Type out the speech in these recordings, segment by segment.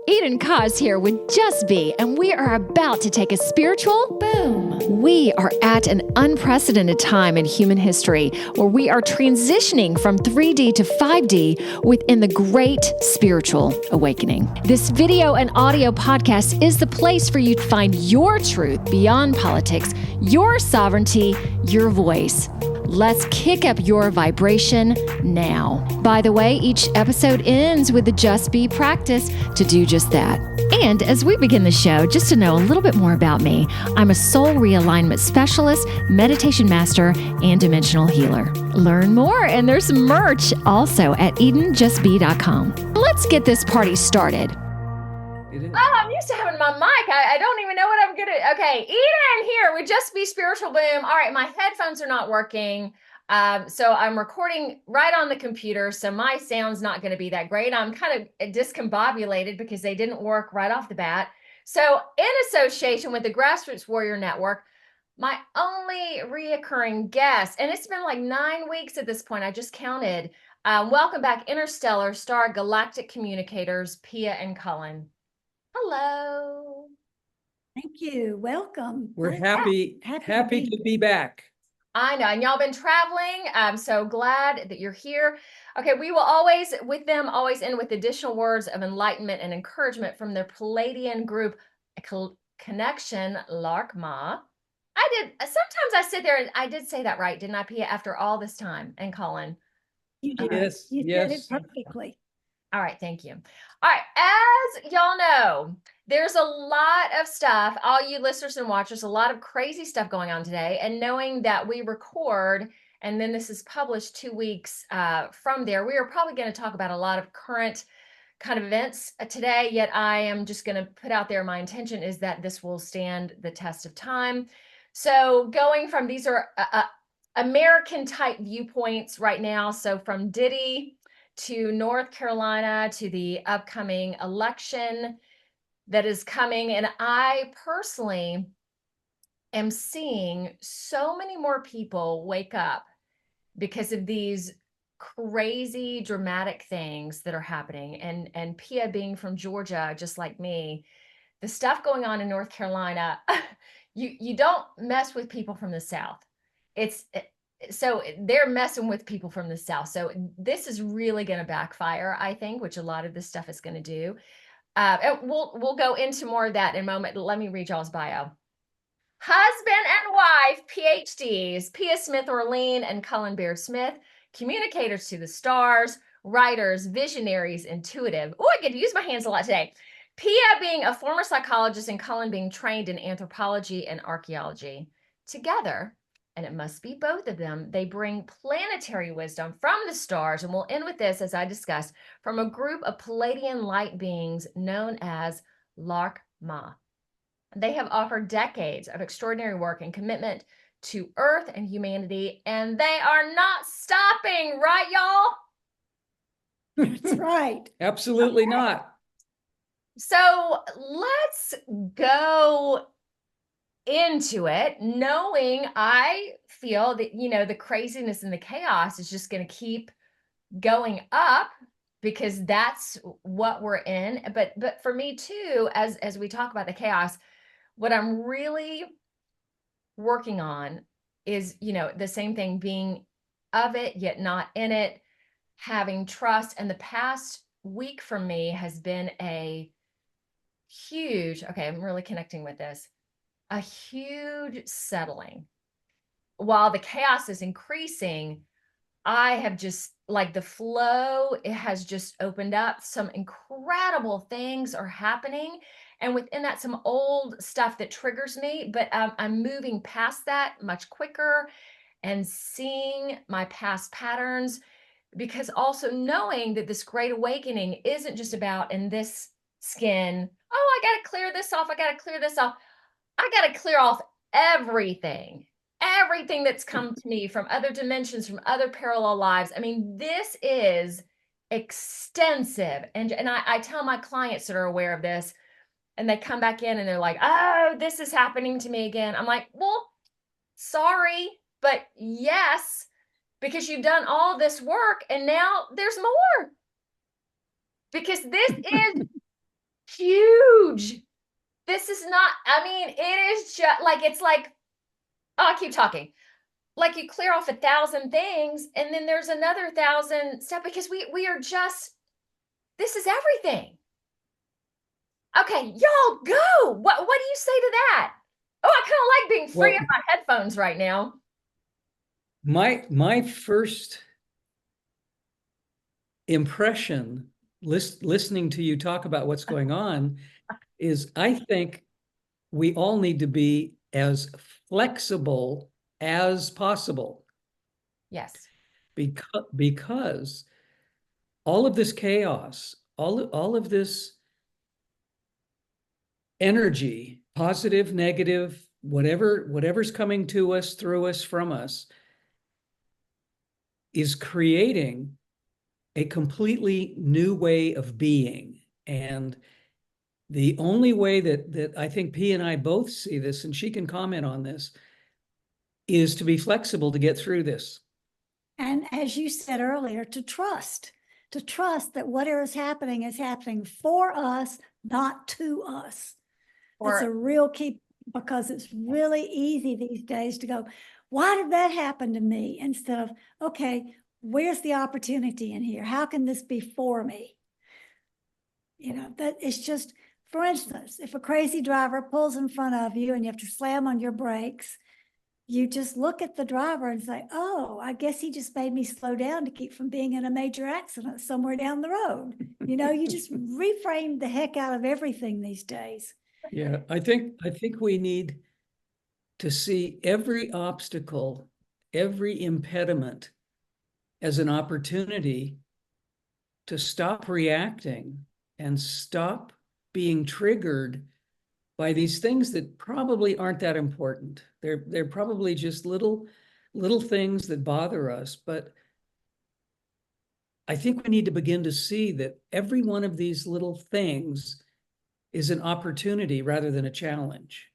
Eden Koz here with Just Be, and we are about to take a spiritual boom. We are at an unprecedented time in human history where we are transitioning from 3D to 5D within the great spiritual awakening. This video and audio podcast is the place for you to find your truth beyond politics, your sovereignty, your voice. Let's kick up your vibration now. By the way, each episode ends with the Just Be practice to do just that. And as we begin the show, just to know a little bit more about me, I'm a soul realignment specialist, meditation master, and dimensional healer. Learn more, and there's merch also at edenjustbe.com. Let's get this party started. Oh, I'm used to having my mic. I don't even know what I'm going to. Okay, Eden here with Just Be Spiritual Boom. All right, my headphones are not working. So I'm recording right on the computer. So my sound's not going to be that great. I'm kind of discombobulated because they didn't work right off the bat. So in association with the Grassroots Warrior Network, my only reoccurring guest, and it's been like 9 weeks at this point, I just counted. Welcome back, Interstellar Star Galactic Communicators, Pia and Cullen. Hello. Thank you. Welcome. We're happy to be back. I know, and y'all been traveling. I'm so glad that you're here. Okay, we will always end with additional words of enlightenment and encouragement from their Pleiadian group connection, Laarkmaa. Sometimes I sit there and I did say that right, didn't I, Pia, after all this time? And Cullen. You did. Yes, You did it perfectly. All right, thank you. All right, as y'all know, there's a lot of stuff, all you listeners and watchers, a lot of crazy stuff going on today. And knowing that we record and then this is published 2 weeks from there, we are probably going to talk about a lot of current kind of events today. Yet I am just going to put out there, my intention is that this will stand the test of time. So going from, these are American type viewpoints right now. So from Diddy to North Carolina to the upcoming election that is coming. And I personally am seeing so many more people wake up because of these crazy dramatic things that are happening. And Pia being from Georgia, just like me, the stuff going on in North Carolina, you don't mess with people from the South. So they're messing with people from the South. So this is really going to backfire, I think, which a lot of this stuff is going to do. And we'll go into more of that in a moment. Let me read y'all's bio. Husband and wife, PhD's, Pia Smith Orleane and Cullen Baird Smith, communicators to the stars, writers, visionaries, intuitive. Oh, I get to use my hands a lot today. Pia being a former psychologist and Cullen being trained in anthropology and archaeology. Together, and it must be both of them, they bring planetary wisdom from the stars. And we'll end with this, as I discussed, from a group of Pleiadian light beings known as Laarkmaa. They have offered decades of extraordinary work and commitment to Earth and humanity, and they are not stopping, right, y'all? That's right. Absolutely not. So let's go into it, knowing I feel that, the craziness and the chaos is just going to keep going up because that's what we're in. But for me too, as we talk about the chaos, what I'm really working on is, the same thing, being of it, yet not in it, having trust. And the past week for me has been a huge, okay, I'm really connecting with this, a huge settling. While the chaos is increasing, I have just, like, the flow, it has just opened up. Some incredible things are happening. And within that, some old stuff that triggers me, but I'm moving past that much quicker and seeing my past patterns, because also knowing that this great awakening isn't just about in this skin, oh, I got to clear this off. I got to clear this off. I got to clear off everything that's come to me from other dimensions, from other parallel lives. I mean, this is extensive. And I tell my clients that are aware of this, and they come back in and they're like, oh, this is happening to me again. I'm like, well, sorry, but yes, because you've done all this work and now there's more. Because this is huge. This is not, I mean, it is just like, it's like, oh, I keep talking. Like you clear off 1,000 things and then there's another 1,000 stuff because we are just, this is everything. Okay, y'all go. What do you say to that? Oh, I kind of like being free of my headphones right now. My first impression, listening to you talk about what's going on, is I think we all need to be as flexible as possible. Yes. Because all of this chaos, all of this energy, positive, negative, whatever's coming to us, through us, from us, is creating a completely new way of being. And the only way that I think Pia and I both see this, and she can comment on this, is to be flexible to get through this. And as you said earlier, to trust that whatever is happening for us, not to us. That's a real key, because it's really easy these days to go, why did that happen to me? Instead of, okay, where's the opportunity in here? How can this be for me? You know, that it's just, for instance, if a crazy driver pulls in front of you and you have to slam on your brakes, you just look at the driver and say, oh, I guess he just made me slow down to keep from being in a major accident somewhere down the road. You know, you just reframe the heck out of everything these days. Yeah, I think we need to see every obstacle, every impediment as an opportunity to stop reacting and stop being triggered by these things that probably aren't that important. They're probably just little things that bother us, but I think we need to begin to see that every one of these little things is an opportunity rather than a challenge.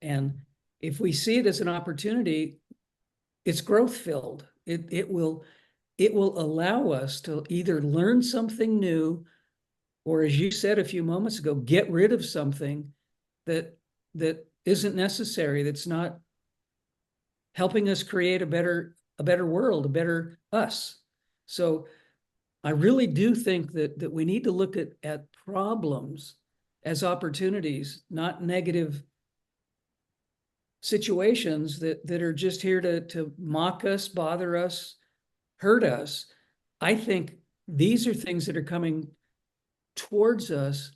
And if we see it as an opportunity, it's growth filled. It will allow us to either learn something new, or, as you said a few moments ago, get rid of something that isn't necessary, that's not helping us create a better world, a better us. So I really do think that we need to look at problems as opportunities, not negative situations that are just here to mock us, bother us, hurt us. I think these are things that are coming towards us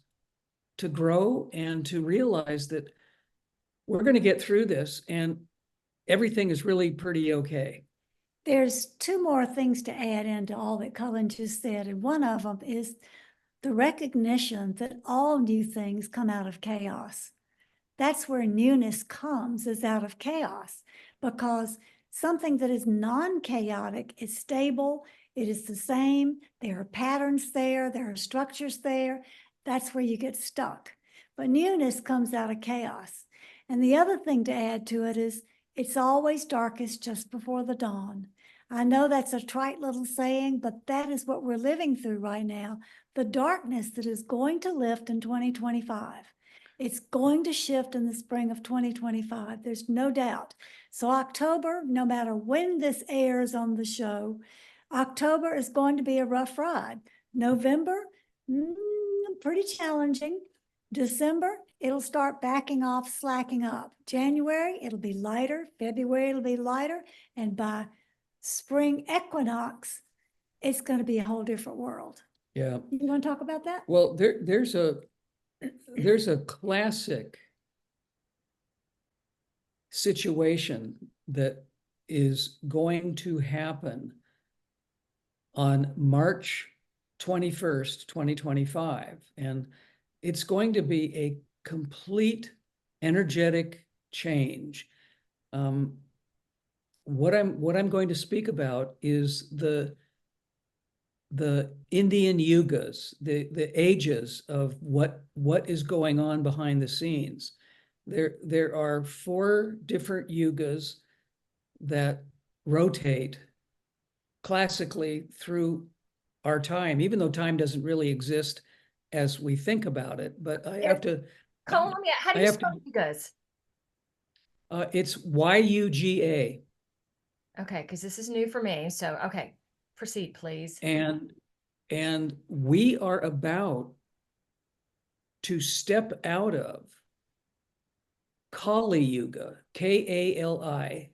to grow and to realize that we're going to get through this and everything is really pretty okay. There's two more things to add into all that Cullen just said, and one of them is the recognition that all new things come out of chaos. That's where newness comes, is out of chaos, because something that is non-chaotic is stable, it is the same, there are patterns there are structures there. That's where you get stuck. But newness comes out of chaos. And the other thing to add to it is, it's always darkest just before the dawn. I know that's a trite little saying, but that is what we're living through right now. The darkness that is going to lift in 2025. It's going to shift in the spring of 2025. There's no doubt. So October, no matter when this airs on the show, October is going to be a rough ride. November, pretty challenging. December, it'll start backing off, slacking up. January, it'll be lighter. February, it'll be lighter. And by spring equinox, it's going to be a whole different world. Yeah. You want to talk about that? Well, there's a classic situation that is going to happen on March 21st, 2025. And it's going to be a complete energetic change. What I'm going to speak about is the Indian Yugas, the ages of what is going on behind the scenes. There are 4 different Yugas that rotate classically through our time, even though time doesn't really exist as we think about it, but I Yeah. have to, Cullen, how do I you have to, spell Yugas? it's Yuga. Okay, because this is new for me. So, okay, proceed, please. And we are about to step out of Kali Yuga, Kali.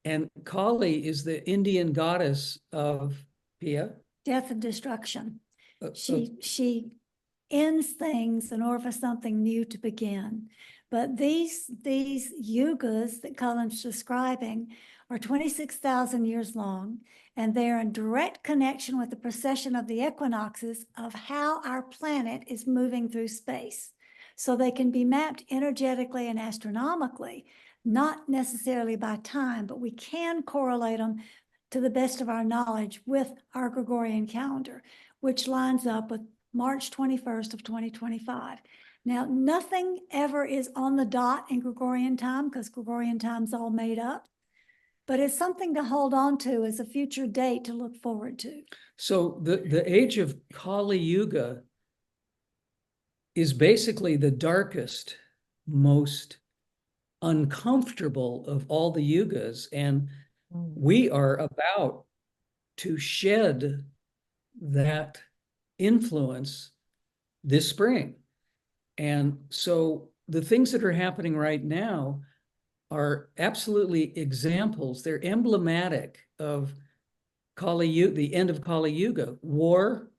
And Kali is the Indian goddess of Pia. Death and destruction. Of- She ends things in order for something new to begin. But these yugas that Cullen's describing are 26,000 years long, and they're in direct connection with the precession of the equinoxes of how our planet is moving through space. So they can be mapped energetically and astronomically, not necessarily by time, but we can correlate them to the best of our knowledge with our Gregorian calendar, which lines up with March 21st of 2025. Now, nothing ever is on the dot in Gregorian time because Gregorian time's all made up, but it's something to hold on to as a future date to look forward to. So the age of Kali Yuga is basically the darkest, most uncomfortable of all the yugas. And we are about to shed that influence this spring. And so the things that are happening right now are absolutely examples. They're emblematic of Kali Yuga, the end of Kali Yuga, war,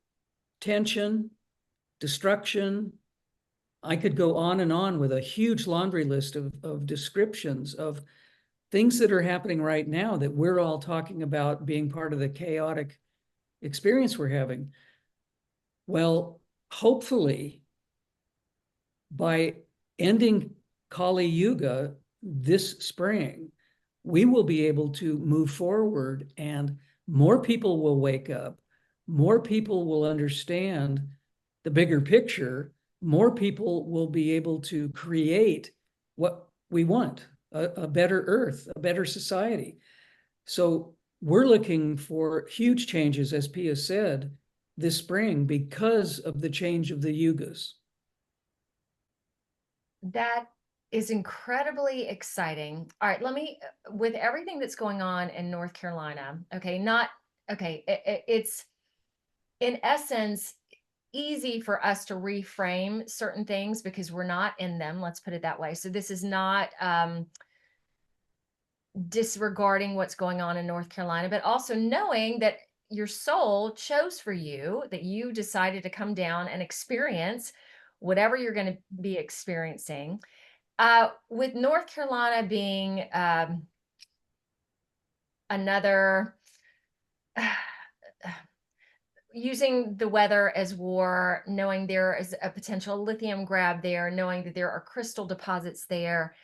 tension, destruction. I could go on and on with a huge laundry list of descriptions of things that are happening right now that we're all talking about being part of the chaotic experience we're having. Well, hopefully, by ending Kali Yuga this spring, we will be able to move forward and more people will wake up. More people will understand the bigger picture. More people will be able to create what we want, a better earth, a better society. So we're looking for huge changes, as Pia said, this spring because of the change of the yugas. That is incredibly exciting. All right, with everything that's going on in North Carolina, it's in essence easy for us to reframe certain things because we're not in them. Let's put it that way. So this is not disregarding what's going on in North Carolina, but also knowing that your soul chose for you, that you decided to come down and experience whatever you're going to be experiencing. With North Carolina being another, using the weather as war, knowing there is a potential lithium grab there, knowing that there are crystal deposits there.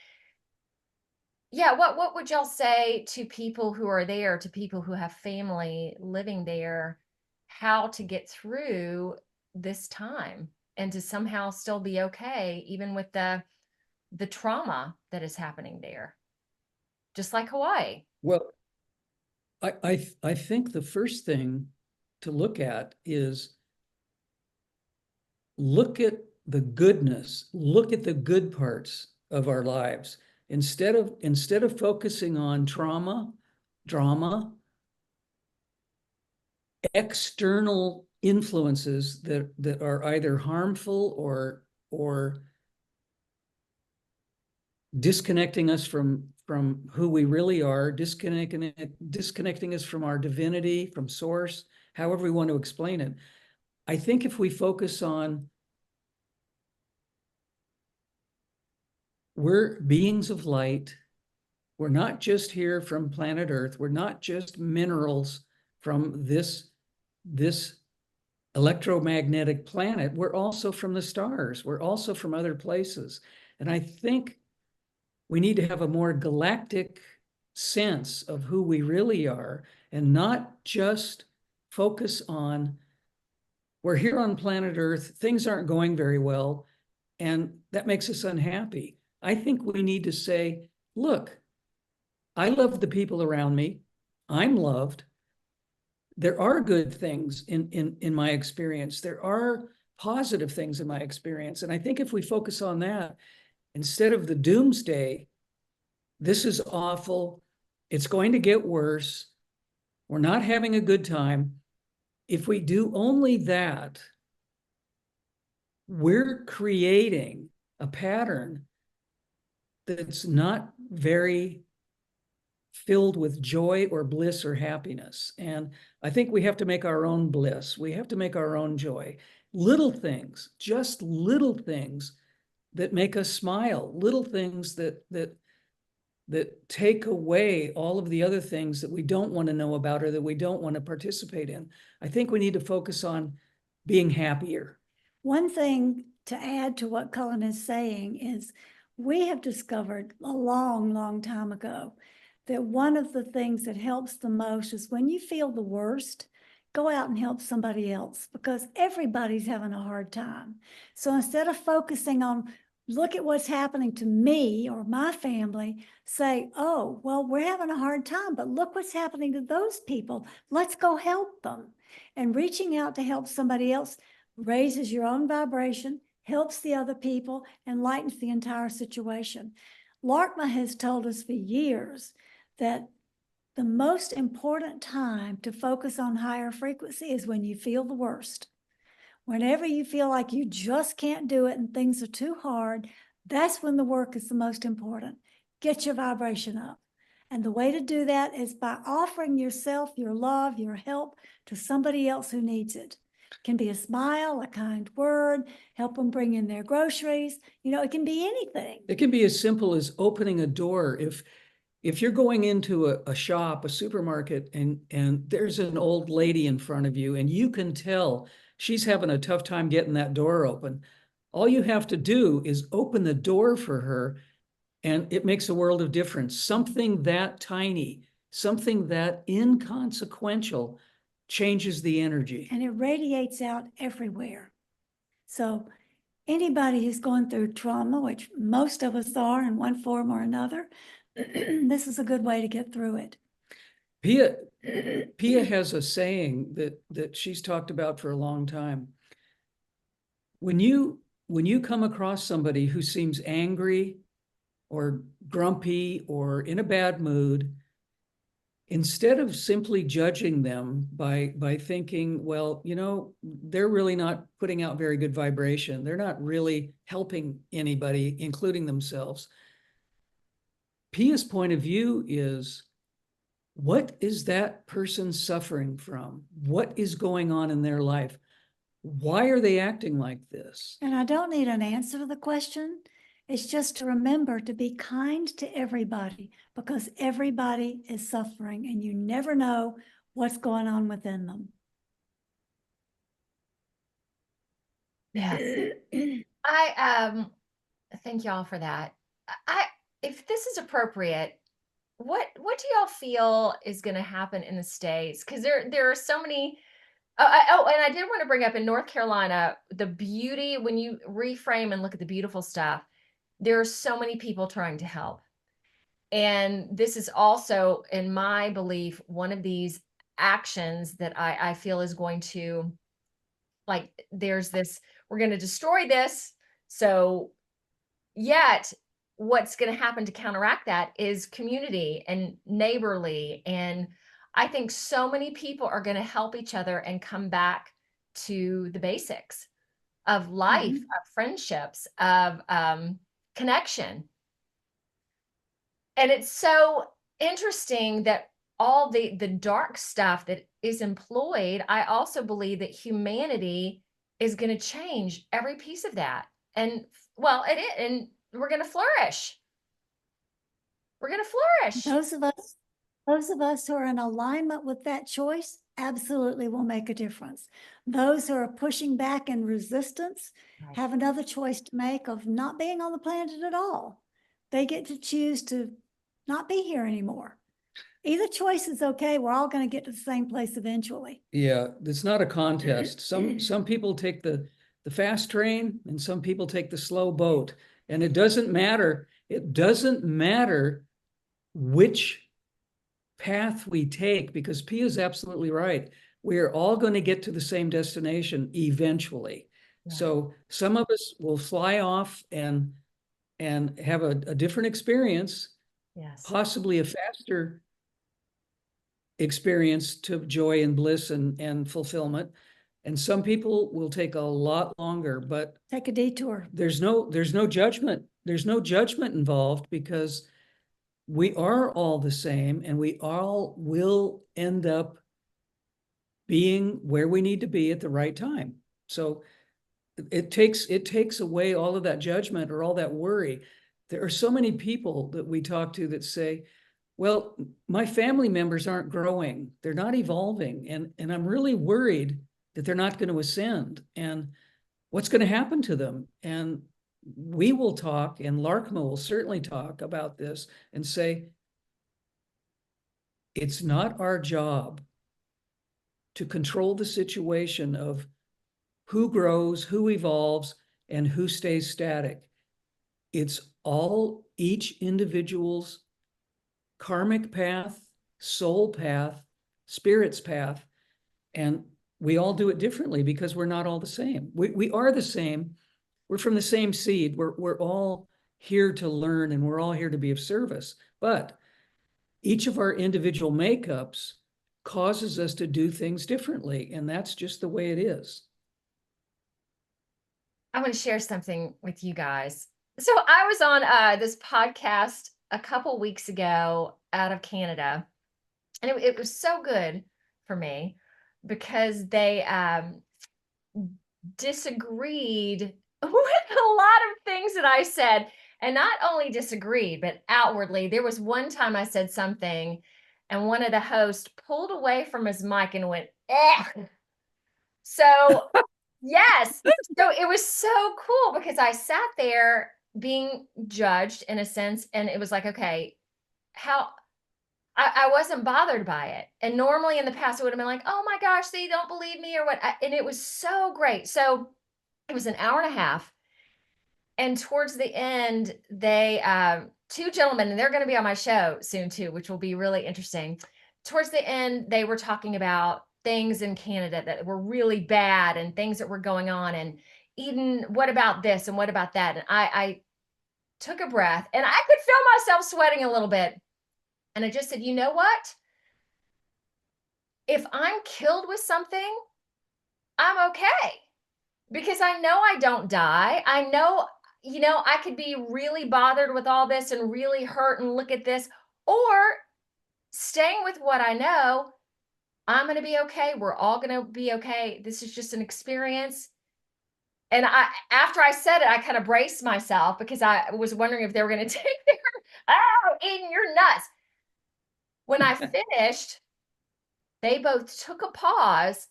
Yeah, what would y'all say to people who are there, to people who have family living there, how to get through this time and to somehow still be okay, even with the trauma that is happening there, just like Hawaii? Well, I think the first thing to look at is look at the goodness, look at the good parts of our lives. Instead of focusing on trauma, drama, external influences that are either harmful or disconnecting us from who we really are, disconnecting us from our divinity, from source, however we want to explain it. I think if we focus on we're beings of light, we're not just here from planet Earth, we're not just minerals from this electromagnetic planet, we're also from the stars, we're also from other places. And I think we need to have a more galactic sense of who we really are and not just focus on we're here on planet Earth, things aren't going very well, and that makes us unhappy. I think we need to say, look, I love the people around me. I'm loved. There are good things in my experience. There are positive things in my experience. And I think if we focus on that, instead of the doomsday, this is awful, it's going to get worse, we're not having a good time. If we do only that, we're creating a pattern that's not very filled with joy or bliss or happiness. And I think we have to make our own bliss. We have to make our own joy. Little things, just little things that make us smile, little things that take away all of the other things that we don't want to know about or that we don't want to participate in. I think we need to focus on being happier. One thing to add to what Cullen is saying is we have discovered a long, long time ago that one of the things that helps the most is when you feel the worst, go out and help somebody else, because everybody's having a hard time. So instead of focusing on, look at what's happening to me or my family, say, oh, well, we're having a hard time, but look what's happening to those people. Let's go help them. And reaching out to help somebody else raises your own vibration, helps the other people, and lightens the entire situation. Laarkmaa has told us for years that the most important time to focus on higher frequency is when you feel the worst. Whenever you feel like you just can't do it and things are too hard, that's when the work is the most important. Get your vibration up. And the way to do that is by offering yourself, your love, your help to somebody else who needs it. It can be a smile, a kind word, help them bring in their groceries. You know, it can be anything. It can be as simple as opening a door. If you're going into a shop, a supermarket, and there's an old lady in front of you and you can tell she's having a tough time getting that door open, all you have to do is open the door for her, and it makes a world of difference. Something that tiny, something that inconsequential changes the energy. And it radiates out everywhere. So anybody who's going through trauma, which most of us are in one form or another, this is a good way to get through it. Pia has a saying that she's talked about for a long time. When you come across somebody who seems angry or grumpy or in a bad mood, instead of simply judging them by thinking, well, you know, they're really not putting out very good vibration, they're not really helping anybody, including themselves. Pia's point of view is, what is that person suffering from? What is going on in their life? Why are they acting like this? And I don't need an answer to the question. It's just to remember to be kind to everybody, because everybody is suffering and you never know what's going on within them. Yeah. I thank y'all for that. If this is appropriate, what do y'all feel is going to happen in the States? Because there are so many. And I did want to bring up in North Carolina, the beauty, when you reframe and look at the beautiful stuff, there are so many people trying to help. And this is also, in my belief, one of these actions that I feel is going to, like, there's this, we're going to destroy this. So yet what's going to happen to counteract that is community and neighborly. And I think so many people are going to help each other and come back to the basics of life, of friendships, of connection. And it's so interesting that all the dark stuff that is employed, I also believe that humanity is going to change every piece of that. And well, and we're going to flourish. We're going to flourish. Those of us who are in alignment with that choice absolutely will make a difference. Those who are pushing back in resistance have another choice to make of not being on the planet at all. They get to choose to not be here anymore. Either choice is okay. We're all going to get to the same place eventually. Yeah, it's not a contest. Some people take the fast train and some people take the slow boat. And it doesn't matter. It doesn't matter which path we take, because Pia is absolutely right. We are all going to get to the same destination eventually. Yeah. So some of us will fly off and have a different experience, Yes. possibly a faster experience to joy and bliss and fulfillment. And some people will take a lot longer, but Take a detour. there's no judgment. There's no judgment involved, because we are all the same, and we all will end up being where we need to be at the right time. So it takes away all of that judgment or all that worry. There are so many people that we talk to that say, well, my family members aren't growing, they're not evolving, and I'm really worried that they're not going to ascend, and what's going to happen to them. And we will talk, and Laarkmaa will certainly talk about this and say, it's not our job to control the situation of who grows, who evolves, and who stays static. It's all each individual's karmic path, soul path, spirit's path, and we all do it differently because we're not all the same. We are the same. We're from the same seed. We're all here to learn, and we're all here to be of service. But each of our individual makeups causes us to do things differently, and that's just the way it is. I want to share something with you guys. So I was on this podcast a couple weeks ago out of Canada, and it was so good for me because they disagreed with a lot of things that I said, and not only disagreed, but outwardly. There was one time I said something, and one of the hosts pulled away from his mic and went, "Eh." So yes. So it was so cool because I sat there being judged in a sense, and it was like, okay, how I wasn't bothered by it. And normally in the past, it would have been like, oh my gosh, they don't believe me or what. And it was so great. So it was an hour and a half. And towards the end, they, two gentlemen, and they're going to be on my show soon too, which will be really interesting. Towards the end, they were talking about things in Canada that were really bad and things that were going on. And Eden, what about this and what about that? And I took a breath, and I could feel myself sweating a little bit. And I just said, you know what? If I'm killed with something, I'm okay, because I know I don't die. I know, I could be really bothered with all this and really hurt and look at this, or staying with what I know, I'm going to be okay. We're all going to be okay. This is just an experience. And after I said it, I kind of braced myself because I was wondering if they were going to take their, oh, Eden, you're nuts. When I finished, they both took a pause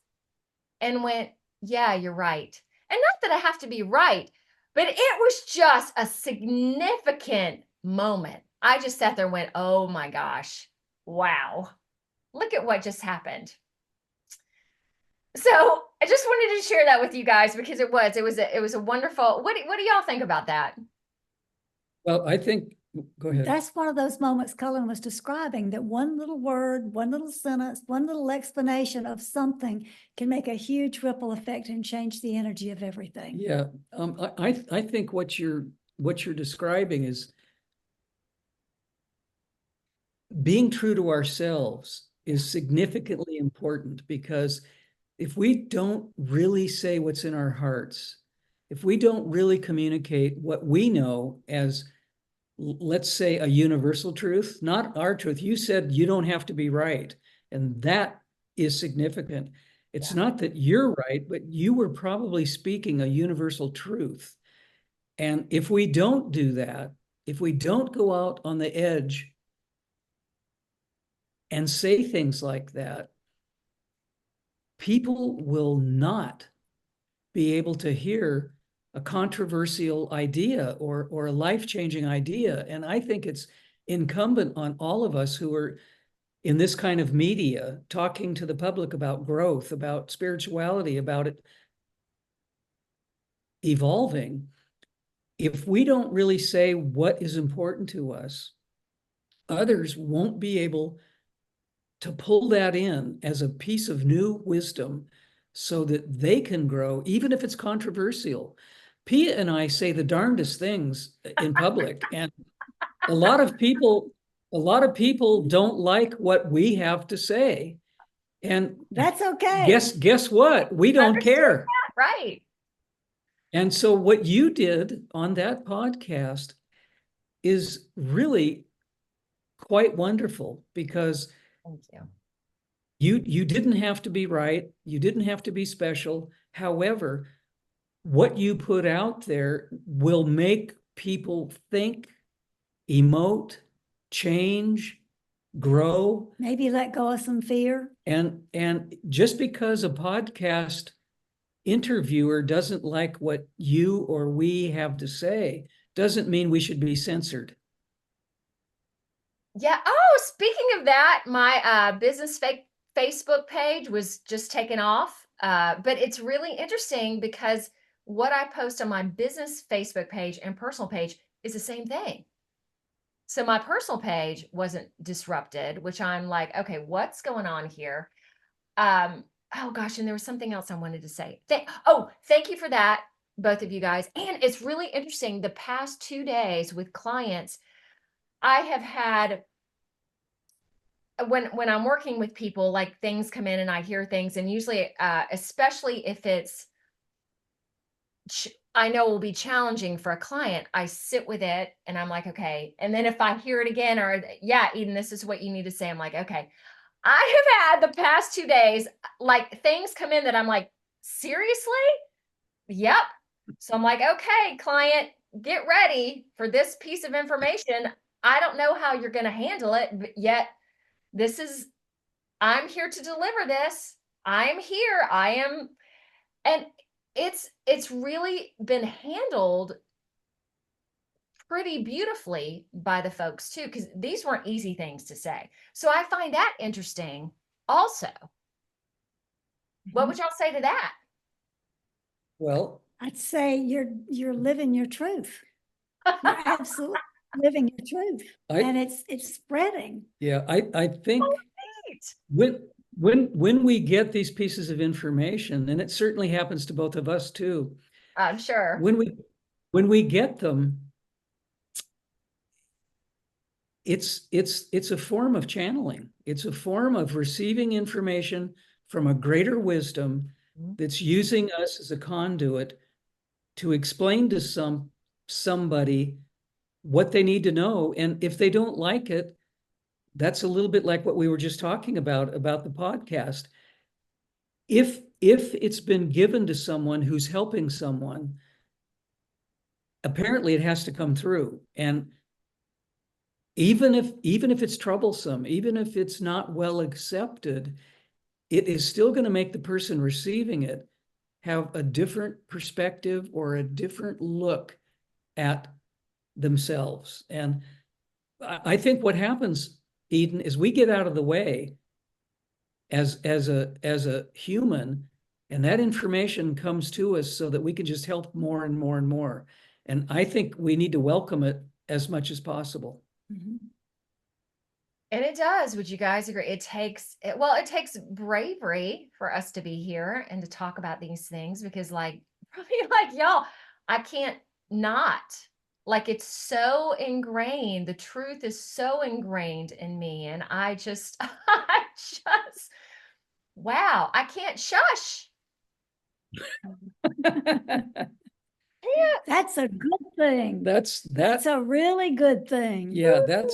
and went, yeah, you're right. And not that I have to be right, but it was just a significant moment. I just sat there and went, oh my gosh, wow, look at what just happened. So I just wanted to share that with you guys because it was a wonderful, what do y'all think about that? Well, I think, go ahead. That's one of those moments Cullen was describing, that one little word, one little sentence, one little explanation of something can make a huge ripple effect and change the energy of everything. Yeah, I think what you're describing is being true to ourselves is significantly important, because if we don't really say what's in our hearts, if we don't really communicate what we know as, let's say, a universal truth, not our truth. You said you don't have to be right, and that is significant. It's not that you're right, but you were probably speaking a universal truth. And if we don't do that, if we don't go out on the edge and say things like that, people will not be able to hear a controversial idea or a life-changing idea. And I think it's incumbent on all of us who are in this kind of media, talking to the public about growth, about spirituality, about it evolving. If we don't really say what is important to us, others won't be able to pull that in as a piece of new wisdom so that they can grow, even if it's controversial. Pia and I say the darndest things in public, and a lot of people don't like what we have to say. And That's okay. guess what? We don't Understand care. that, right? And so what you did on that podcast is really quite wonderful, because Thank you. you didn't have to be right. You didn't have to be special. However, what you put out there will make people think, emote, change, grow. Maybe let go of some fear. And just because a podcast interviewer doesn't like what you or we have to say doesn't mean we should be censored. Yeah. Oh, speaking of that, my business Facebook page was just taken off. But it's really interesting because what I post on my business Facebook page and personal page is the same thing. So my personal page wasn't disrupted, which I'm like, okay, what's going on here? Oh gosh, and there was something else I wanted to say. Thank you for that, both of you guys. And it's really interesting. The past 2 days with clients, I have had, when I'm working with people, like things come in and I hear things, and usually, especially if it's, I know will be challenging for a client, I sit with it and I'm like, okay. And then if I hear it again, or yeah, Eden, this is what you need to say, I'm like, okay. I have had the past 2 days, like things come in that I'm like, seriously? Yep. So I'm like, okay, client, get ready for this piece of information. I don't know how you're going to handle it, but yet I'm here to deliver this. I'm here. And it's really been handled pretty beautifully by the folks too, because these weren't easy things to say. So I find that interesting also. What would y'all say to that? Well, I'd say you're living your truth. You're absolutely living your truth. And it's spreading. Yeah, I think Right. when we get these pieces of information, and it certainly happens to both of us too, I'm sure. when we get them, it's a form of channeling. It's a form of receiving information from a greater wisdom that's using us as a conduit to explain to somebody what they need to know. And if they don't like it, that's a little bit like what we were just talking about the podcast. If it's been given to someone who's helping someone, apparently it has to come through. And even if it's troublesome, even if it's not well accepted, it is still going to make the person receiving it have a different perspective or a different look at themselves. And I think what happens, Eden, is we get out of the way as a human, and that information comes to us so that we can just help more and more and more. And I think we need to welcome it as much as possible. Mhm. And it does. Would you guys agree? It takes bravery for us to be here and to talk about these things, because probably like y'all, I can't not. Like, it's so ingrained. The truth is so ingrained in me. And I just, wow, I can't shush. That's a good thing. That's a really good thing. Yeah, that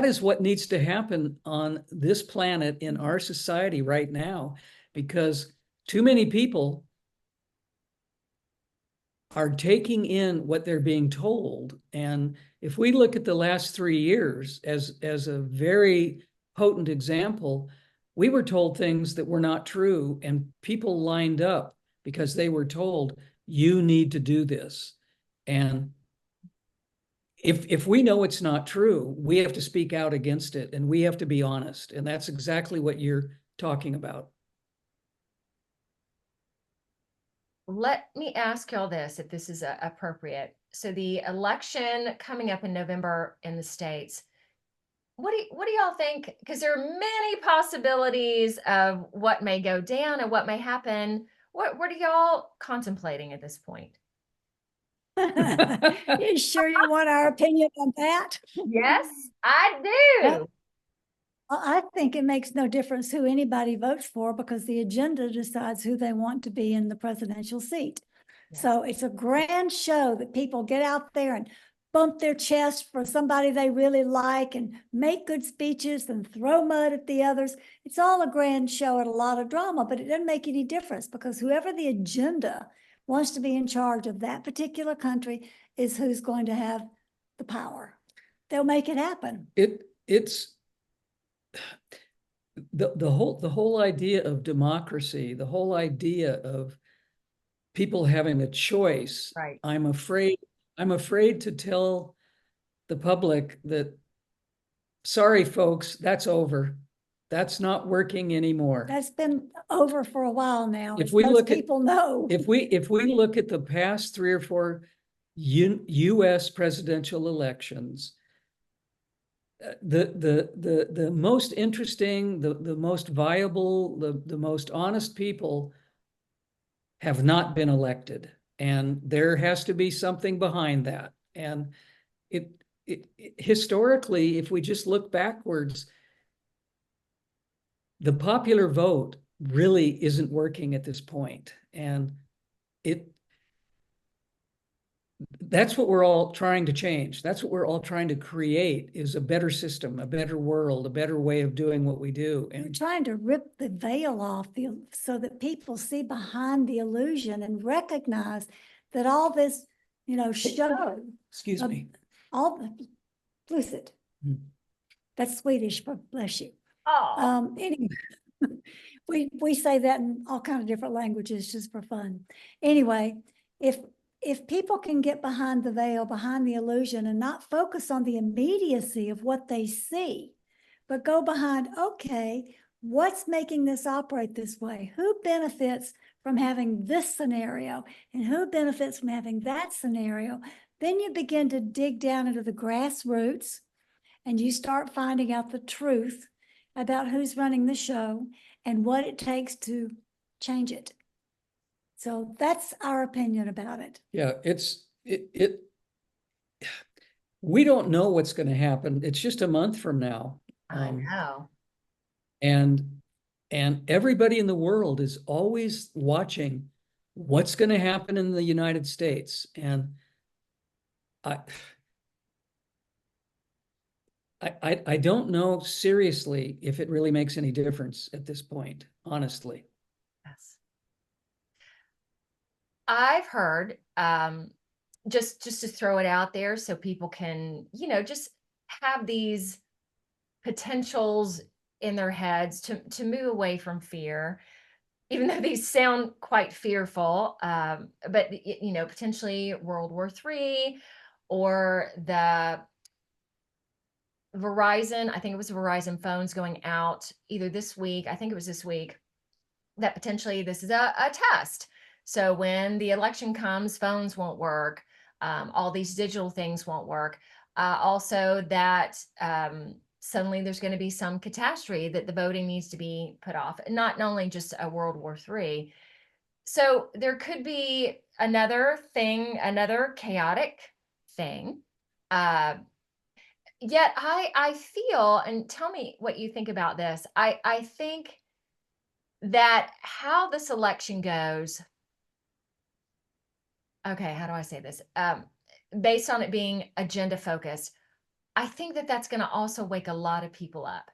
is what needs to happen on this planet in our society right now, because too many people are taking in what they're being told. And if we look at the last 3 years as a very potent example, we were told things that were not true, and people lined up because they were told, you need to do this. And if we know it's not true, we have to speak out against it, and we have to be honest. And that's exactly what you're talking about. Let me ask y'all this, if this is appropriate. So the election coming up in November in the States, what do y'all think? Because there are many possibilities of what may go down and what may happen. What are y'all contemplating at this point? You sure you want our opinion on that? Yes, I Well, do. I think it makes no difference who anybody votes for because the agenda decides who they want to be in the presidential seat. Yes. So it's a grand show that people get out there and bump their chest for somebody they really like and make good speeches and throw mud at the others. It's all a grand show and a lot of drama, but it doesn't make any difference because whoever the agenda wants to be in charge of that particular country is who's going to have the power. They'll make it happen. It's the whole idea of democracy, the whole idea of people having a choice. Right. I'm afraid to tell the public that, sorry, folks, that's over. That's not working anymore. That's been over for a while now. If As we most look at- people know. If we look at the past 3 or 4 US presidential elections, the most interesting, the most viable, the most honest people have not been elected, and there has to be something behind that. And it historically, if we just look backwards, the popular vote really isn't working at this point, and that's what we're all trying to change. That's what we're all trying to create, is a better system, a better world, a better way of doing what we do. We're And trying to rip the veil off so that people see behind the illusion and recognize that all this, show, excuse me. all the lucid. Hmm. That's Swedish for bless you. Oh, Anyway, we say that in all kinds of different languages just for fun. Anyway, if people can get behind the veil, behind the illusion, and not focus on the immediacy of what they see, but go behind, okay, what's making this operate this way? Who benefits from having this scenario? And who benefits from having that scenario? Then you begin to dig down into the grassroots and you start finding out the truth about who's running the show and what it takes to change it. So that's our opinion about it. Yeah, we don't know what's going to happen. It's just a month from now. I know. And everybody in the world is always watching what's going to happen in the United States. And I don't know seriously if it really makes any difference at this point, honestly. Yes. I've heard, just to throw it out there so people can, just have these potentials in their heads to move away from fear, even though these sound quite fearful. But potentially World War III, or the Verizon, I think it was Verizon phones going out either this week, I think it was this week, that potentially this is a test. So when the election comes, phones won't work. All these digital things won't work. Also that suddenly there's going to be some catastrophe that the voting needs to be put off, and not only just a World War III. So there could be another thing, another chaotic thing. Yet I feel, and tell me what you think about this, I think that how this election goes, okay, how do I say this? Based on it being agenda focused, I think that that's going to also wake a lot of people up,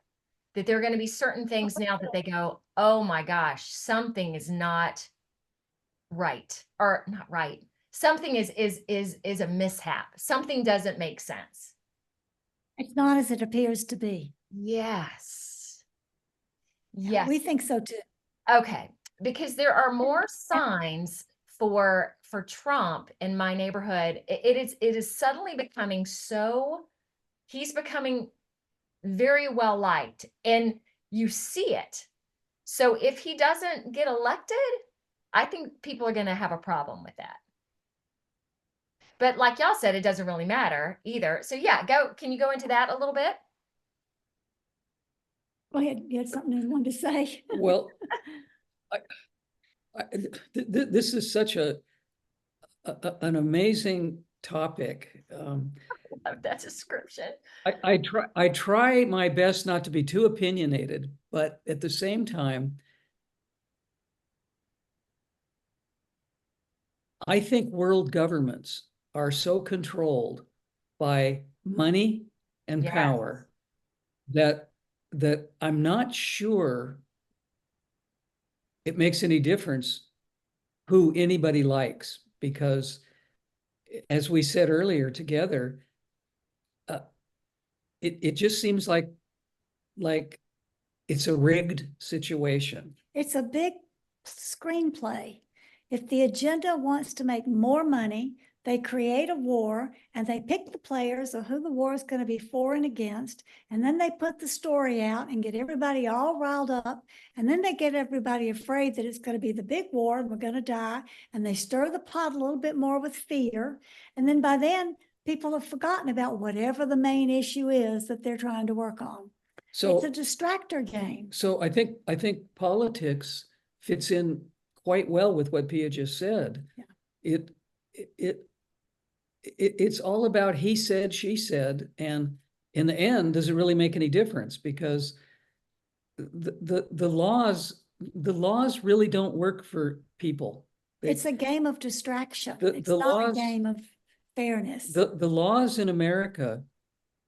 that there are going to be certain things now that they go, oh my gosh, something is not right, or not right. Something is a mishap. Something doesn't make sense. It's not as it appears to be. Yes. Yes. We think so too. Okay. Because there are more signs for Trump in my neighborhood. It is suddenly becoming so, he's becoming very well liked, and you see it. So if he doesn't get elected, I think people are going to have a problem with that. But like y'all said, it doesn't really matter either. So yeah, can you go into that a little bit? Go ahead, you had something you wanted to say? Well, this is such an amazing topic. Love that description. I try my best not to be too opinionated, but at the same time, I think world governments are so controlled by money and Yes. power that I'm not sure it makes any difference who anybody likes, because as we said earlier together, it just seems like it's a rigged situation. It's a big screenplay. If the agenda wants to make more money, they create a war and they pick the players of who the war is going to be for and against. And then they put the story out and get everybody all riled up. And then they get everybody afraid that it's going to be the big war and we're going to die. And they stir the pot a little bit more with fear. And then by then, people have forgotten about whatever the main issue is that they're trying to work on. So it's a distractor game. So I think politics fits in quite well with what Pia just said. Yeah. It's all about he said, she said, and in the end, does it really make any difference? Because the laws really don't work for people. It's a game of distraction. It's the not laws, a game of fairness. The laws in America,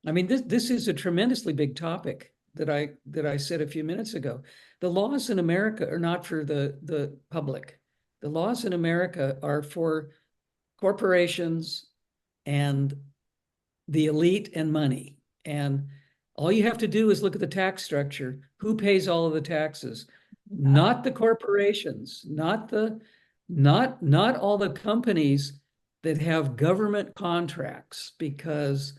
I mean, this is a tremendously big topic that I said a few minutes ago. The laws in America are not for the public. The laws in America are for corporations and the elite and money. And all you have to do is look at the tax structure. Who pays all of the taxes? Not the corporations, not all the companies that have government contracts, because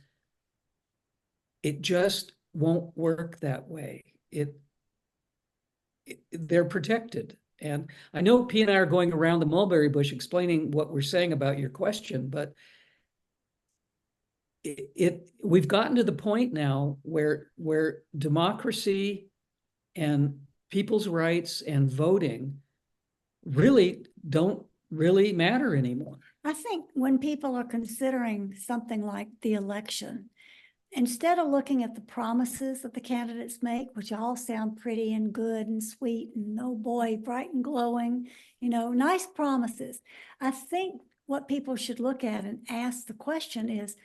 it just won't work that way. They're protected. And I know Pia and I are going around the mulberry bush explaining what we're saying about your question, but we've gotten to the point now where democracy and people's rights and voting really don't really matter anymore. I think when people are considering something like the election, instead of looking at the promises that the candidates make, which all sound pretty and good and sweet and oh boy, bright and glowing, nice promises, I think what people should look at and ask the question is,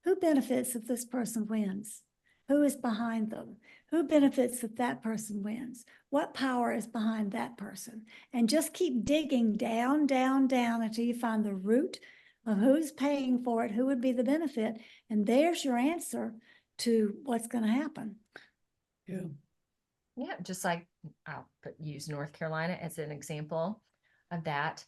who benefits if this person wins? Who is behind them? Who benefits if that person wins? What power is behind that person? And just keep digging down, down, down until you find the root of who's paying for it, who would be the benefit. And there's your answer to what's going to happen. Yeah. Yeah, just like I'll use North Carolina as an example of that.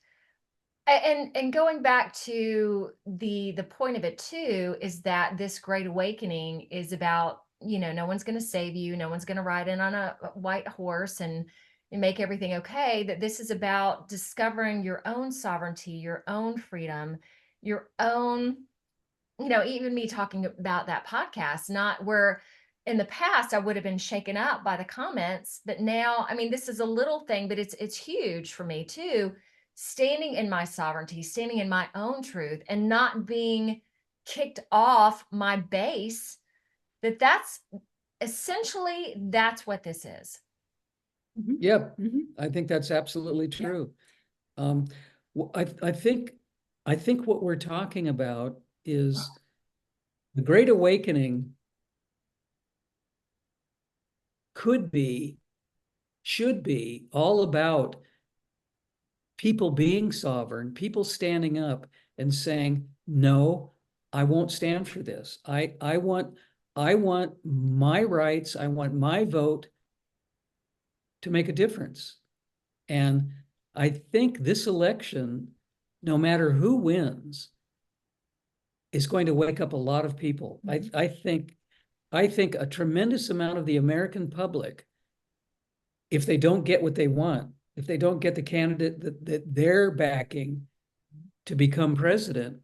And going back to the point of it too, is that this great awakening is about, no one's going to save you. No one's going to ride in on a white horse and make everything okay. That this is about discovering your own sovereignty, your own freedom, your own, even me talking about that podcast, not where in the past I would have been shaken up by the comments, but now, I mean, this is a little thing, but it's huge for me too. Standing in my sovereignty, standing in my own truth, and not being kicked off my base, that's essentially, that's what this is. Yep. Mm-hmm. I think that's absolutely true. Yeah. I think what we're talking about is the Great Awakening should be all about people being sovereign, people standing up and saying, no, I won't stand for this. I want my rights. I want my vote to make a difference. And I think this election, no matter who wins, is going to wake up a lot of people. Mm-hmm. I think a tremendous amount of the American public, if they don't get what they want, if they don't get the candidate that they're backing to become president,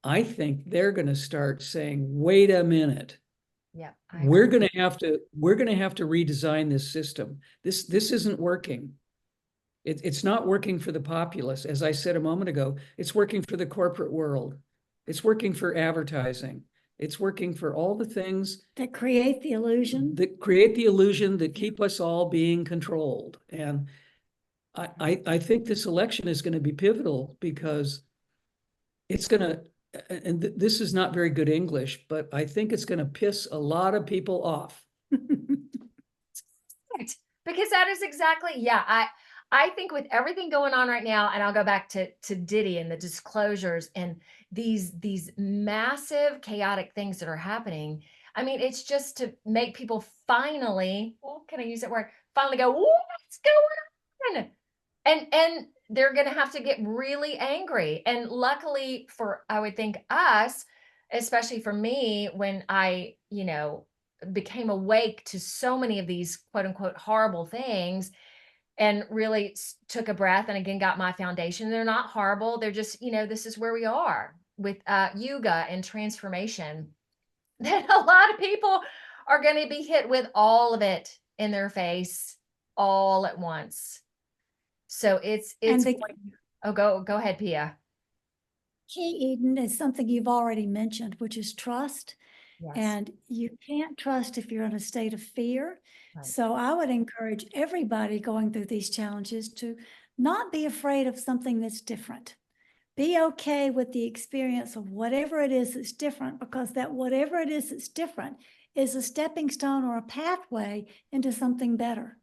I think they're going to start saying, wait a minute. Yeah. We're going to have to redesign this system. This isn't working. It's not working for the populace. As I said a moment ago, it's working for the corporate world. It's working for advertising. It's working for all the things that create the illusion. That keep us all being controlled. And I think this election is going to be pivotal, because it's going to, and this is not very good English, but I think it's going to piss a lot of people off. Because that is exactly, yeah, I think with everything going on right now, and I'll go back to Diddy and the disclosures and these massive chaotic things that are happening. I mean, it's just to make people finally, oh, can I use that word? Finally go, what's going on? And they're going to have to get really angry. And luckily for, I would think, us, especially for me, when I, became awake to so many of these quote unquote horrible things, and really took a breath and again got my foundation. They're not horrible. They're just, this is where we are with Yuga and transformation. Then a lot of people are going to be hit with all of it in their face all at once. So it's go ahead, Pia. Key, Eden, is something you've already mentioned, which is trust. Yes. And you can't trust if you're in a state of fear. Right. So I would encourage everybody going through these challenges to not be afraid of something that's different. Be okay with the experience of whatever it is that's different, because that whatever it is that's different is a stepping stone or a pathway into something better.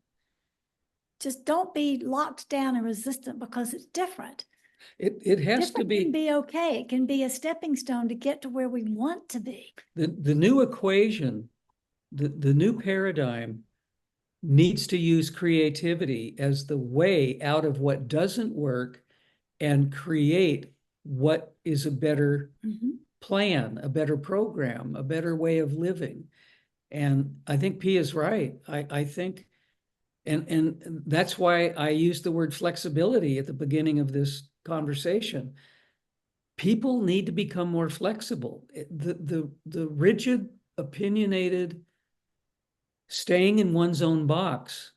Just don't be locked down and resistant because it's different. It has to be. It can be okay. It can be a stepping stone to get to where we want to be. The new equation, the new paradigm needs to use creativity as the way out of what doesn't work and create what is a better plan, a better program, a better way of living. And I think P is right. I think, and that's why I used the word flexibility at the beginning of this conversation. People need to become more flexible. The rigid, opinionated, staying in one's own box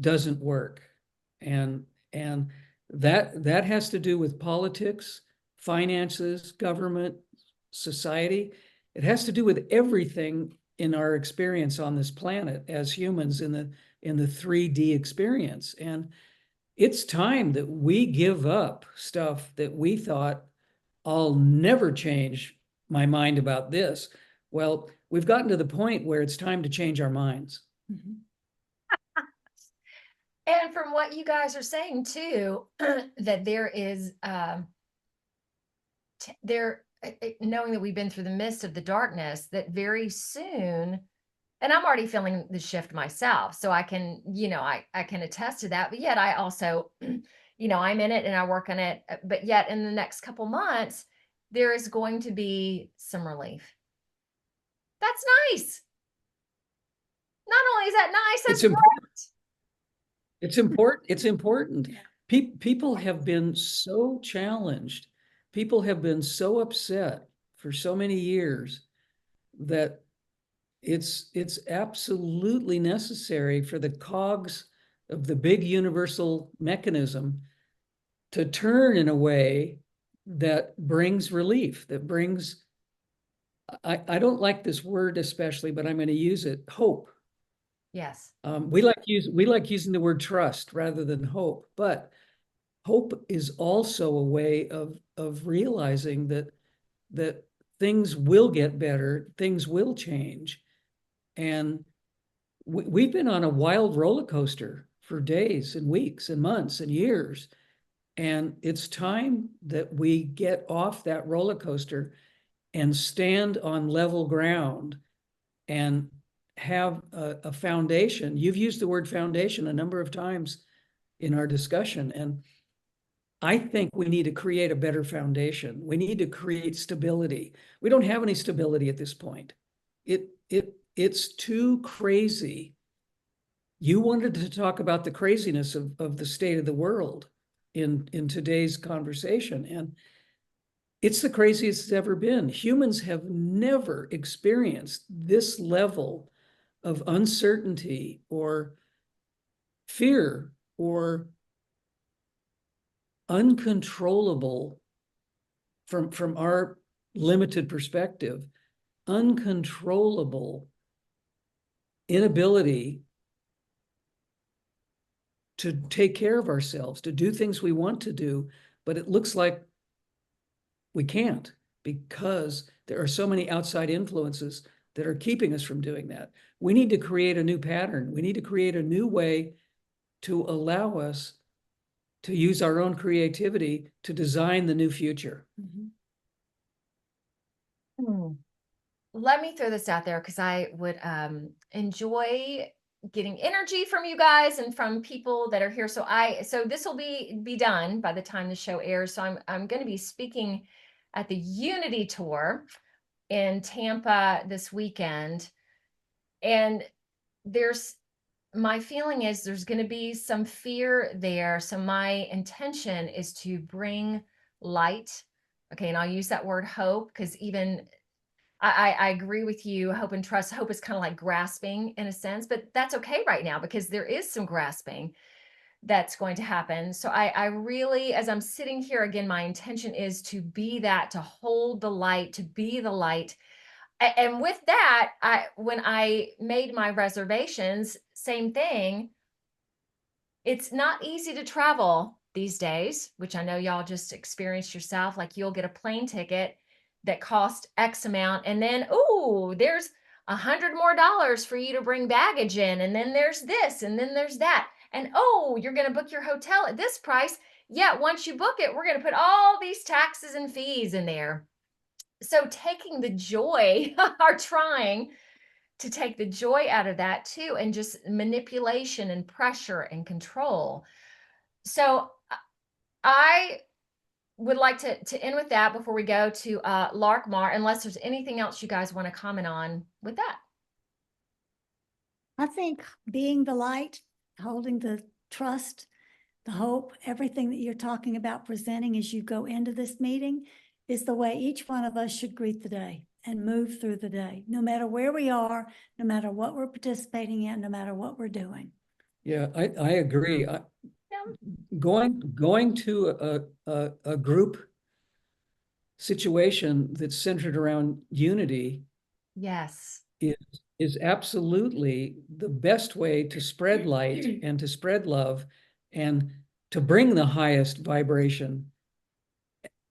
doesn't work. And that has to do with politics, finances, government, society. It has to do with everything in our experience on this planet as humans in the 3D experience. And it's time that we give up stuff that we thought, I'll never change my mind about this. Well, we've gotten to the point where it's time to change our minds. And from what you guys are saying too, that there is, knowing that we've been through the mist of the darkness, that very soon, and I'm already feeling the shift myself, so I can, I can attest to that, but yet I also, I'm in it and I work on it, but yet in the next couple months, there is going to be some relief. That's nice. Not only is that nice, that's important. It's important. It's important. People have been so challenged. People have been so upset for so many years that it's absolutely necessary for the cogs of the big universal mechanism to turn in a way that brings relief, that brings, I don't like this word especially, but I'm going to use it, hope. Yes. We like using the word trust rather than hope, but hope is also a way of realizing that things will get better, things will change. And we've been on a wild roller coaster for days and weeks and months and years. And it's time that we get off that roller coaster and stand on level ground and have a foundation. You've used the word foundation a number of times in our discussion. And I think we need to create a better foundation. We need to create stability. We don't have any stability at this point. It's too crazy. You wanted to talk about the craziness of the state of the world in today's conversation. And it's the craziest it's ever been. Humans have never experienced this level of uncertainty or fear or uncontrollable, from our limited perspective, uncontrollable inability to take care of ourselves, to do things we want to do, but it looks like we can't because there are so many outside influences that are keeping us from doing that. We need to create a new pattern. We need to create a new way to allow us to use our own creativity to design the new future. Let me throw this out there because I would enjoy getting energy from you guys and from people that are here. So this will be done by the time the show airs. So I'm going to be speaking at the Unity Tour in Tampa this weekend. And my feeling is there's going to be some fear there. So my intention is to bring light. Okay. And I'll use that word hope, because even I agree with you. Hope and trust. Hope is kind of like grasping in a sense, but that's okay right now because there is some grasping that's going to happen. So I really, as I'm sitting here again, my intention is to be that, to hold the light, to be the light. And with that, when I made my reservations, same thing. It's not easy to travel these days, which I know y'all just experienced yourself. Like you'll get a plane ticket that cost X amount, and then, there's $100 more for you to bring baggage in. And then there's this, and then there's that. And you're going to book your hotel at this price. Yeah, once you book it, we're going to put all these taxes and fees in there. So taking the joy, or trying to take the joy out of that too, and just manipulation and pressure and control. So I would like to end with that before we go to Laarkmaa, unless there's anything else you guys want to comment on with that. I think being the light, holding the trust, the hope, everything that you're talking about presenting as you go into this meeting is the way each one of us should greet the day and move through the day, no matter where we are, no matter what we're participating in, no matter what we're doing. Yeah, I agree. Going to a group situation that's centered around unity, yes, is absolutely the best way to spread light and to spread love and to bring the highest vibration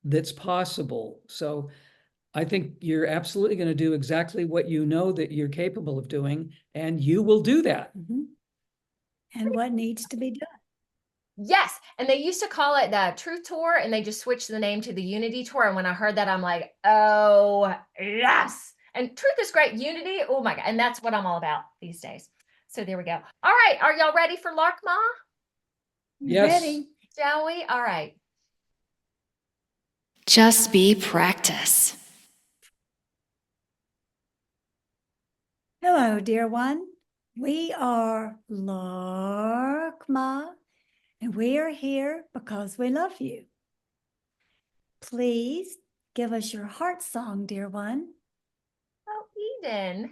that's possible. So I think you're absolutely going to do exactly what you know that you're capable of doing, and you will do that. And what needs to be done. Yes. And they used to call it the Truth Tour, and they just switched the name to the Unity Tour. And when I heard that, I'm like, oh, yes. And truth is great. Unity, oh my God. And that's what I'm all about these days. So there we go. All right. Are y'all ready for Laarkmaa? Yes. Ready? Shall we? All right. Just be practice. Hello, dear one. We are Laarkmaa, and we are here because we love you. Please give us your heart song, dear one. Oh, Eden.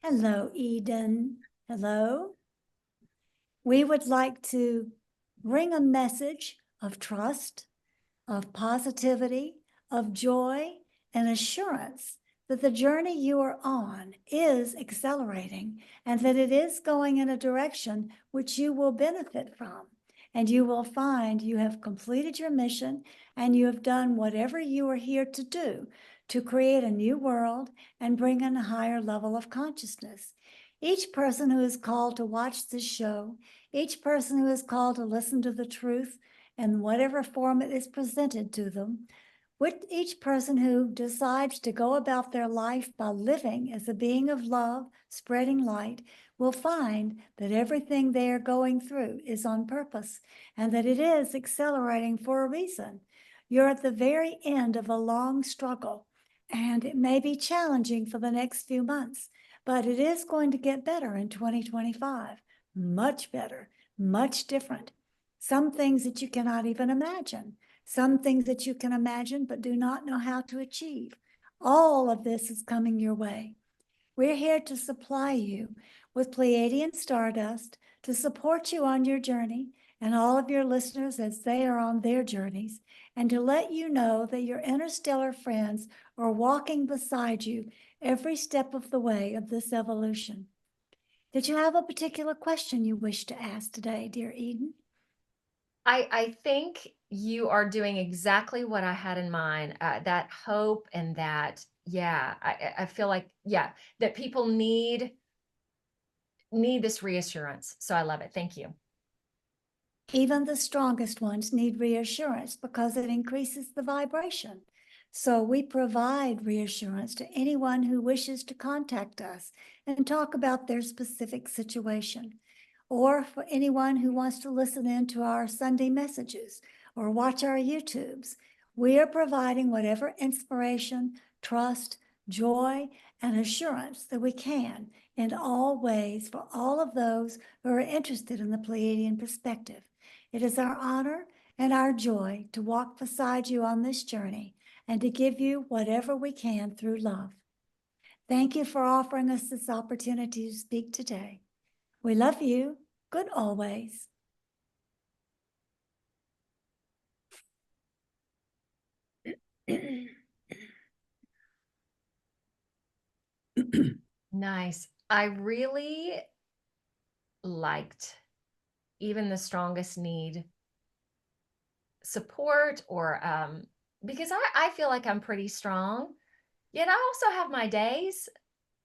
Hello. Hello, Eden. Hello. We would like to bring a message of trust, of positivity, of joy, and assurance that the journey you are on is accelerating and that it is going in a direction which you will benefit from. And you will find you have completed your mission and you have done whatever you are here to do to create a new world and bring in a higher level of consciousness. Each person who is called to watch this show, each person who is called to listen to the truth in whatever form it is presented to them, with each person who decides to go about their life by living as a being of love, spreading light, will find that everything they are going through is on purpose and that it is accelerating for a reason. You're at the very end of a long struggle, and it may be challenging for the next few months, but it is going to get better in 2025, much better, much different. some things that you cannot even imagine, some things that you can imagine but do not know how to achieve. All of this is coming your way. We're here to supply you with Pleiadian stardust to support you on your journey and all of your listeners as they are on their journeys, and to let you know that your interstellar friends are walking beside you every step of the way of this evolution. Did you have a particular question you wish to ask today, dear Eden? I think you are doing exactly what I had in mind, that hope and that, yeah, I feel like, yeah, that people need this reassurance. So I love it. Thank you. Even the strongest ones need reassurance because it increases the vibration. So we provide reassurance to anyone who wishes to contact us and talk about their specific situation, or for anyone who wants to listen in to our Sunday messages or watch our YouTubes. We are providing whatever inspiration, trust, joy, and assurance that we can in all ways for all of those who are interested in the Pleiadian perspective. It is our honor and our joy to walk beside you on this journey and to give you whatever we can through love. Thank you for offering us this opportunity to speak today. We love you. Good always. Nice. I really liked even the strongest need support, or because I feel like I'm pretty strong, yet I also have my days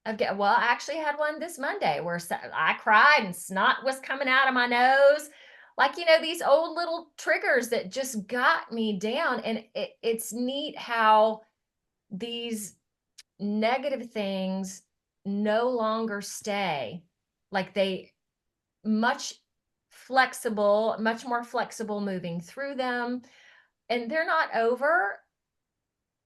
of well, I actually had one this Monday where I cried and snot was coming out of my nose, like, you know, these old little triggers that just got me down. And it's neat how these negative things no longer stay, like they much more flexible moving through them, and they're not over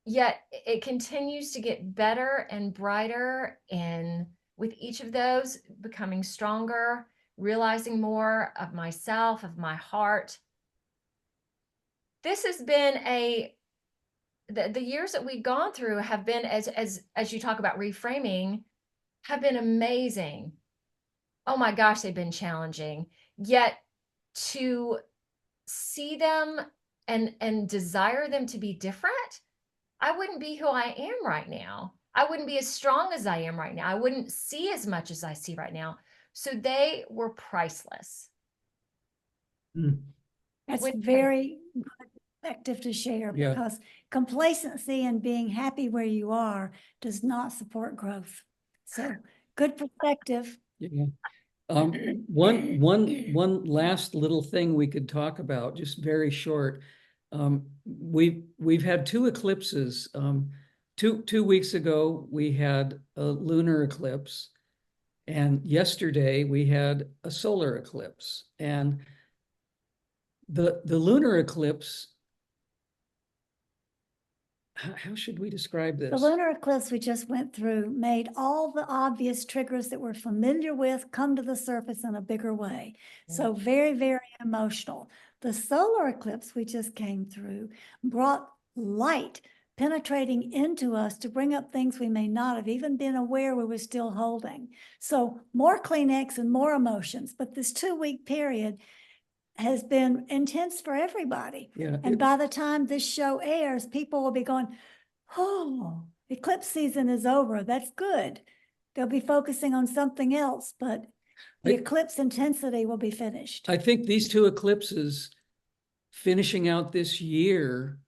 yet. It continues to get better and brighter, and with each of those becoming stronger, realizing more of myself, of my heart. This has been the years that we've gone through have been, as you talk about reframing, have been amazing. Oh my gosh, they've been challenging. Yet to see them and desire them to be different, I wouldn't be who I am right now. I wouldn't be as strong as I am right now. I wouldn't see as much as I see right now. So they were priceless. That's very effective to share, because complacency and being happy where you are does not support growth. So good perspective. Yeah. One last little thing we could talk about, just very short. We've had two eclipses. 2 weeks ago, we had a lunar eclipse, and yesterday we had a solar eclipse. And the lunar eclipse, how should we describe this? The lunar eclipse we just went through made all the obvious triggers that we're familiar with come to the surface in a bigger way. So very, very emotional. The solar eclipse we just came through brought light penetrating into us to bring up things we may not have even been aware we were still holding. So more Kleenex and more emotions, but this 2-week period has been intense for everybody. Yeah. And by the time this show airs, people will be going, oh, eclipse season is over. That's good. They'll be focusing on something else, but the eclipse intensity will be finished. I think these two eclipses finishing out this year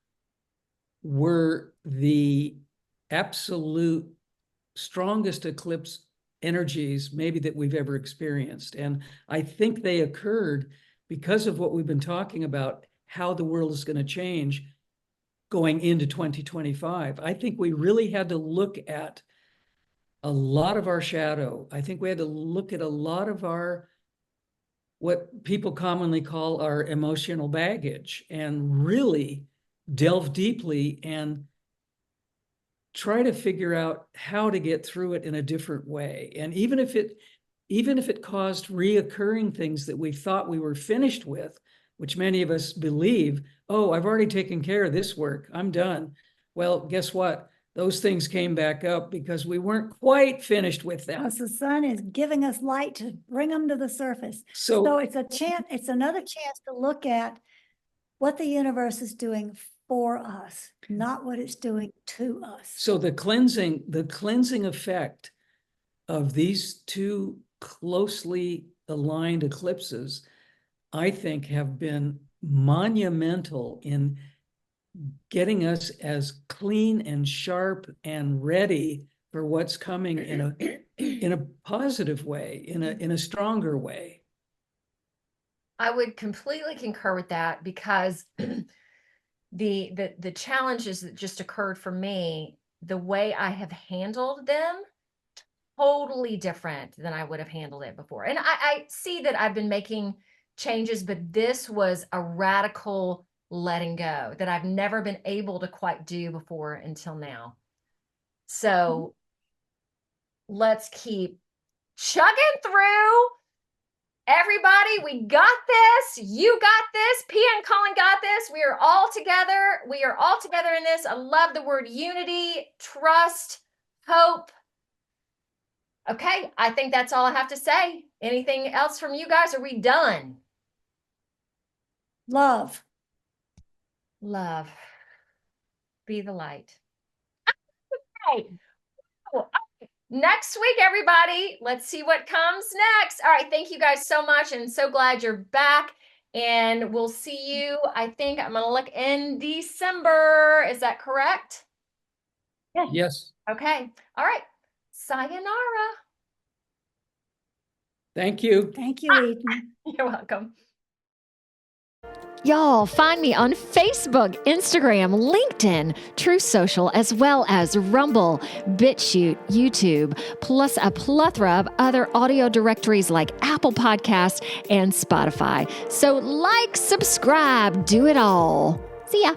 were the absolute strongest eclipse energies maybe that we've ever experienced. And I think they occurred because of what we've been talking about, how the world is going to change going into 2025. I think we really had to look at a lot of our shadow. I think we had to look at a lot of our, what people commonly call our emotional baggage, and really delve deeply and try to figure out how to get through it in a different way. And even if it caused reoccurring things that we thought we were finished with, which many of us believe, oh, I've already taken care of this work, I'm done. Well, guess what? Those things came back up because we weren't quite finished with them. Because the sun is giving us light to bring them to the surface. So So it's another chance to look at what the universe is doing for us, not what it's doing to us. So the cleansing effect of these two closely aligned eclipses, I think, have been monumental in getting us as clean and sharp and ready for what's coming in a positive way, in a stronger way. I would completely concur with that, because the challenges that just occurred for me, the way I have handled them, totally different than I would have handled it before. And I see that I've been making changes, but this was a radical letting go that I've never been able to quite do before until now. So let's keep chugging through. Everybody, we got this. You got this. Pia and Cullen got this. We are all together. We are all together in this. I love the word unity, trust, hope. Okay, I think that's all I have to say. Anything else from you guys? Are we done? Love. Love. Be the light. Okay. Next week, everybody, let's see what comes next. All right, thank you guys so much, and so glad you're back. And we'll see you, I think I'm going to look in December. Is that correct? Yeah. Yes. Okay. All right. Sayonara. Thank you. Thank you, Eden. You're welcome. Y'all, find me on Facebook, Instagram, LinkedIn, True Social, as well as Rumble, BitChute, YouTube, plus a plethora of other audio directories like Apple Podcasts and Spotify. So like, subscribe, do it all. See ya.